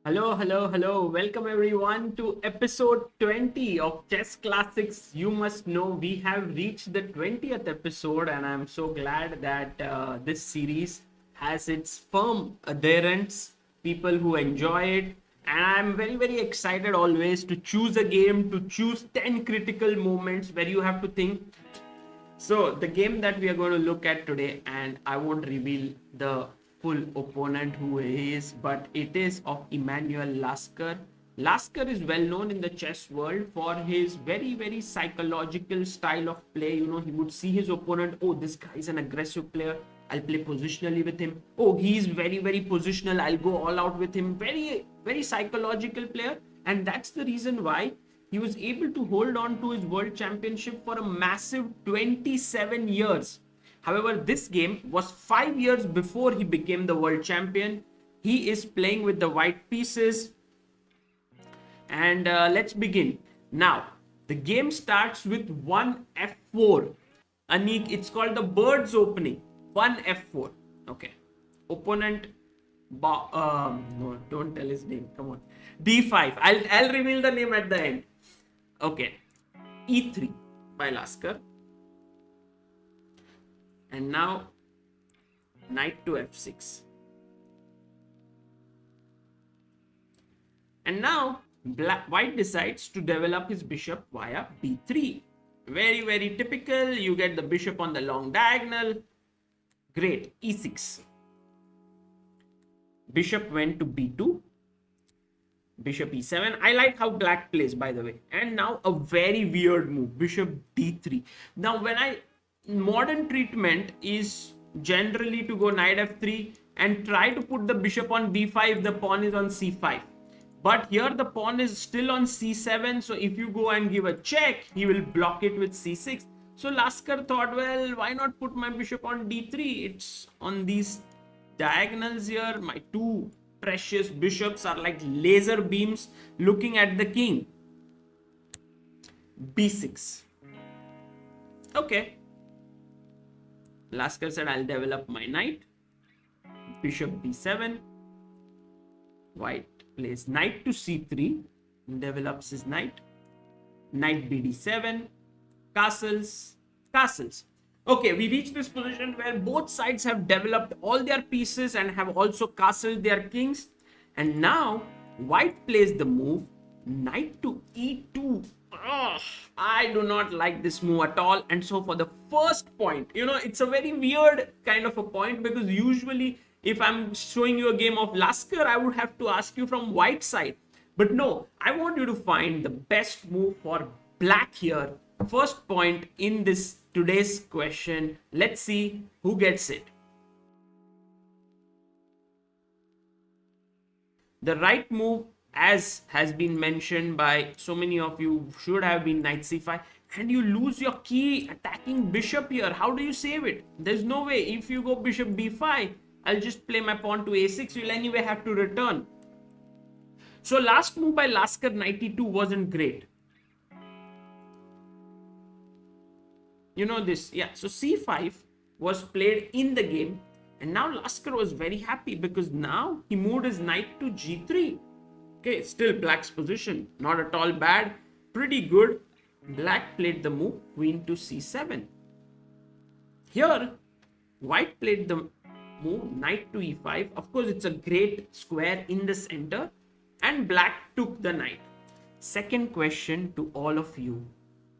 Hello, hello, hello. Welcome everyone to episode 20 of Chess Classics. You must know we have reached the 20th episode, and I'm so glad that this series has its firm adherents, people who enjoy it. And I'm very, very excited always to choose a game, to choose 10 critical moments where you have to think. So, the game that we are going to look at today, and I won't reveal the full opponent who he is, but it is of Emmanuel Lasker. Lasker is well known in the chess world for his very, very psychological style of play. He would see his opponent, oh, this guy is an aggressive player. I'll play positionally with him. Oh, he's very, very positional. I'll go all out with him. Very, very psychological player. And that's the reason why he was able to hold on to his world championship for a massive 27 years. However, this game was 5 years before he became the world champion. He is playing with the white pieces. And let's begin. Now, the game starts with 1 f4. Anik, it's called the bird's opening. 1 f4. Okay. Opponent. No, don't tell his name. Come on. d5. I'll reveal the name at the end. Okay, e3 by Lasker. And now knight to f6. And now white decides to develop his bishop via b3. Very, very typical. You get the bishop on the long diagonal. Great, e6. Bishop went to b2. Bishop e7. I like how black plays, by the way. And now a very weird move, bishop d3. Now modern treatment is generally to go knight f3 and try to put the bishop on b5 if the pawn is on c5. But here the pawn is still on c7, so if you go and give a check, he will block it with c6. So Lasker thought, well, why not put my bishop on d3? It's on these diagonals here. My two precious bishops are like laser beams looking at the king. b6. Okay. Lasker said, I'll develop my knight. Bishop b7. White plays knight to c3. Develops his knight. Knight bd7. Castles. Castles. Okay, we reach this position where both sides have developed all their pieces and have also castled their kings. And now, white plays the move, knight to e2. Ugh, I do not like this move at all. And so for the first point, it's a very weird kind of a point, because usually if I'm showing you a game of Lasker, I would have to ask you from white side. But no, I want you to find the best move for black here. First point in this today's question. Let's see who gets it. The right move, as has been mentioned by so many of you, should have been knight c5, and you lose your key attacking bishop here. How do you save it? There's no way. If you go bishop b5, I'll just play my pawn to a6. You'll anyway have to return. So last move by Lasker, knight e2, wasn't great. You know this. Yeah, so c5 was played in the game, and now Lasker was very happy because now he moved his knight to g3. Okay, still black's position, not at all bad, pretty good. Black played the move queen to c7. Here, white played the move knight to e5. Of course, it's a great square in the center, and black took the knight. Second question to all of you: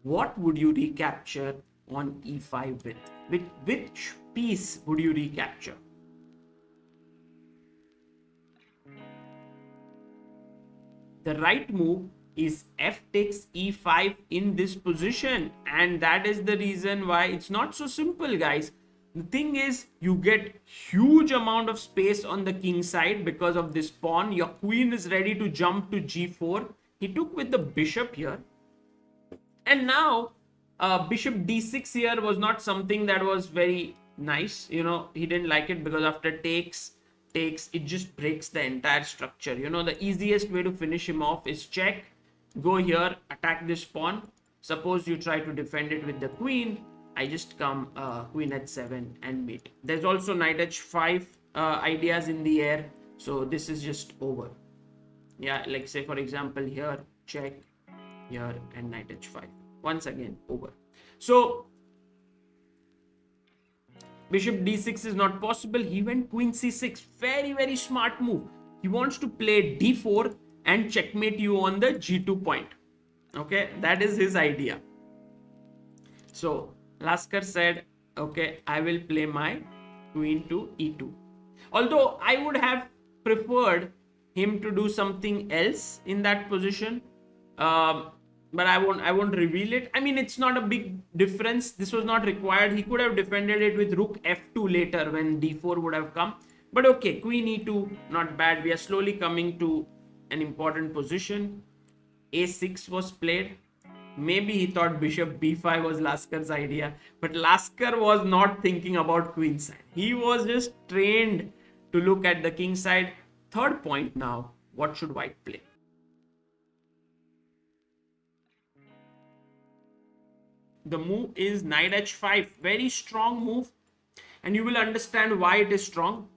what would you recapture on e5 with? Which piece would you recapture? The right move is f takes e5 in this position, and that is the reason why it's not so simple, guys. The thing is, you get huge amount of space on the king side because of this pawn. Your queen is ready to jump to g4. He took with the bishop here, and now bishop d6 here was not something that was very nice. He didn't like it because after takes, it just breaks the entire structure. The easiest way to finish him off is check, go here, attack this pawn. Suppose you try to defend it with the queen. I just come queen h7 and mate. There's also knight h5 ideas in the air. So this is just over. Yeah, like say for example here, check here and knight h5. Once again, over. So bishop d6 is not possible. He went queen c6. Very, very smart move. He wants to play d4 and checkmate you on the g2 point. Okay, that is his idea. So Laskar said, okay, I will play my queen to e2. Although I would have preferred him to do something else in that position. But I won't reveal it. I mean, it's not a big difference. This was not required. He could have defended it with rook f2 later when d4 would have come. But okay, queen e2, not bad. We are slowly coming to an important position. a6 was played. Maybe he thought bishop b5 was Laskar's idea, but Laskar was not thinking about queen side. He was just trained to look at the king side. Third point now, what should white play? The move is knight h5. Very strong move, and you will understand why it is strong.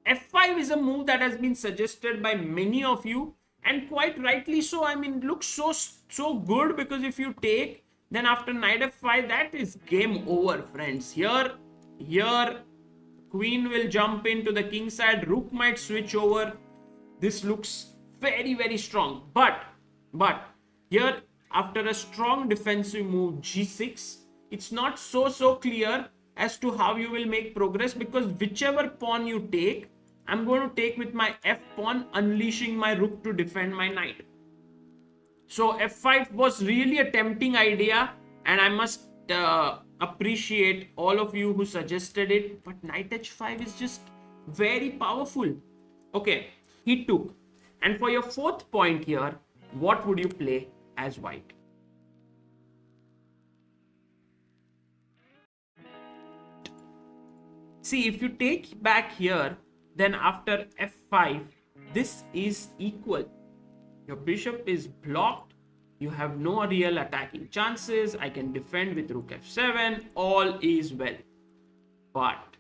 f5 is a move that has been suggested by many of you, and quite rightly so. I mean, it looks so good, because if you take, then after knight f5, that is game over, friends. Here queen will jump into the king side, rook might switch over. This looks very, very strong. But here, after a strong defensive move g6, it's not so clear as to how you will make progress, because whichever pawn you take, I'm going to take with my f pawn, unleashing my rook to defend my knight. So f5 was really a tempting idea, and I must appreciate all of you who suggested it. But knight h5 is just very powerful. Okay, he took. And for your fourth point here, what would you play as white? See, if you take back here, then after f5, this is equal. Your bishop is blocked. You have no real attacking chances. I can defend with rook f7. All is well. But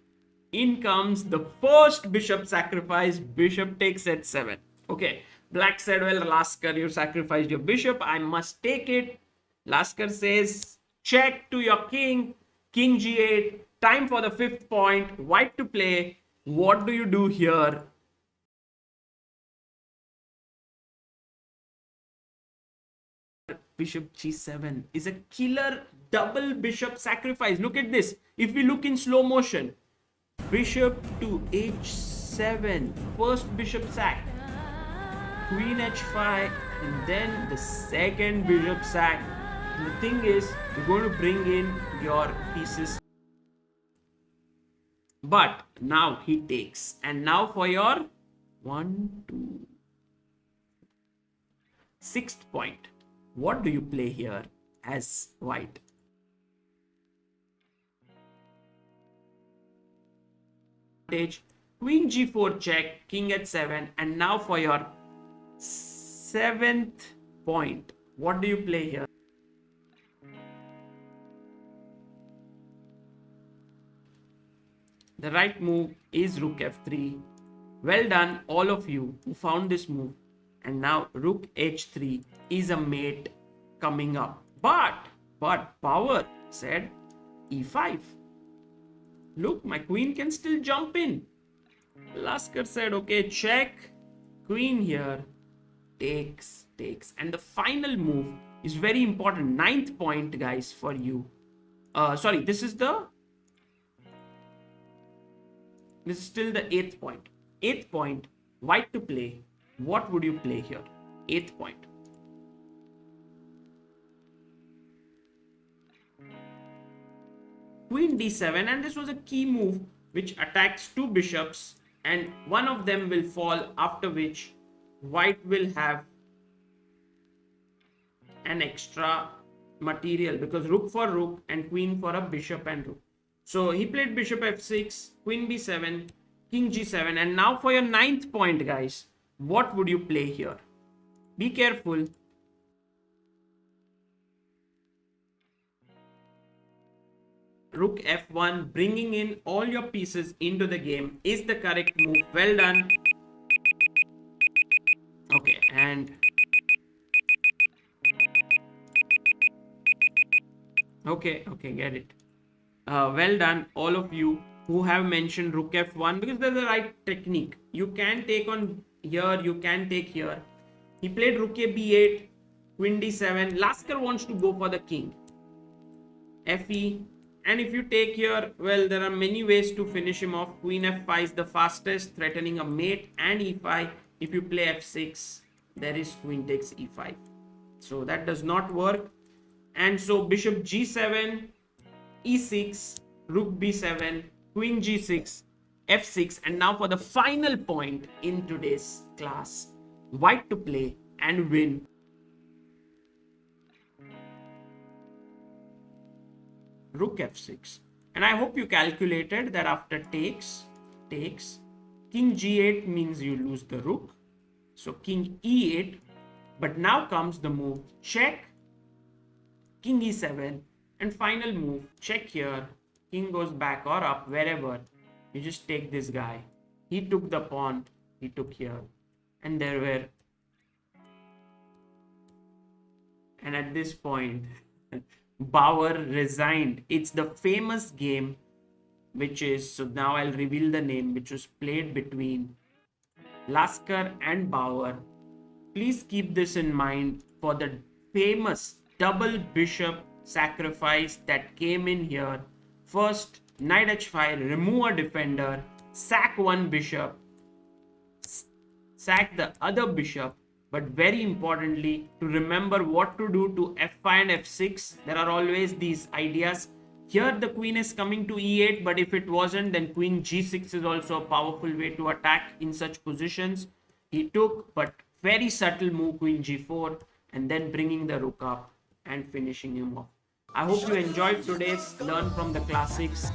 in comes the first bishop sacrifice. Bishop takes h7. Okay. Black said, well, Laskar, you sacrificed your bishop. I must take it. Laskar says, check to your king. King g8. Time for the fifth point. White to play. What do you do here? Bishop g7 is a killer double bishop sacrifice. Look at this. If we look in slow motion, bishop to h7, first bishop sack, queen h5, and then the second bishop sack. And the thing is, you're going to bring in your pieces. But now he takes. And now for your 1, 2, sixth point. What do you play here as white? Queen g4 check, king h7, and now for your seventh point. What do you play here? The right move is rook f3. Well done, all of you who found this move. And now rook h3 is a mate coming up. But Power said e5. Look, my queen can still jump in. Laskar said, okay, check. Queen here takes. And the final move is very important. Ninth point, guys, for you. Sorry, this is still the eighth point. Eighth point, white to play. What would you play here? Eighth point. Queen d7, and this was a key move which attacks two bishops, and one of them will fall, after which white will have an extra material, because rook for rook and queen for a bishop and rook. So he played bishop f6, queen b7, king g7, and now for your ninth point, guys. What would you play here? Be careful. Rook f1, bringing in all your pieces into the game, is the correct move. Well done. Okay. And okay, get it. Well done, all of you who have mentioned rook f1, because that's the right technique. You can take on here, you can take here. He played rook a b8, queen d7. Lasker wants to go for the king. Fe. And if you take here, well, there are many ways to finish him off. Queen f5 is the fastest, threatening a mate, and e5. If you play f6, there is queen takes e5. So that does not work. And so bishop g7, e6, rook b7, queen g6, f6. And now for the final point in today's class, white to play and win. Rook f6. And I hope you calculated that after takes, king g8 means you lose the rook. So king e8. But now comes the move check, king e7, and final move check here. King goes back or up, wherever. You just take this guy. He took the pawn, he took here. And there were. And at this point, Bauer resigned. It's the famous game, which is, so now I'll reveal the name, which was played between Lasker and Bauer. Please keep this in mind for the famous double bishop sacrifice that came in here. First, knight h5, remove a defender, sack one bishop, sack the other bishop. But very importantly, to remember what to do to f5 and f6. There are always these ideas. Here the queen is coming to e8, but if it wasn't, then queen g6 is also a powerful way to attack in such positions. He took, but very subtle move, queen g4, and then bringing the rook up and finishing him off. I hope you enjoyed today's Learn from the Classics.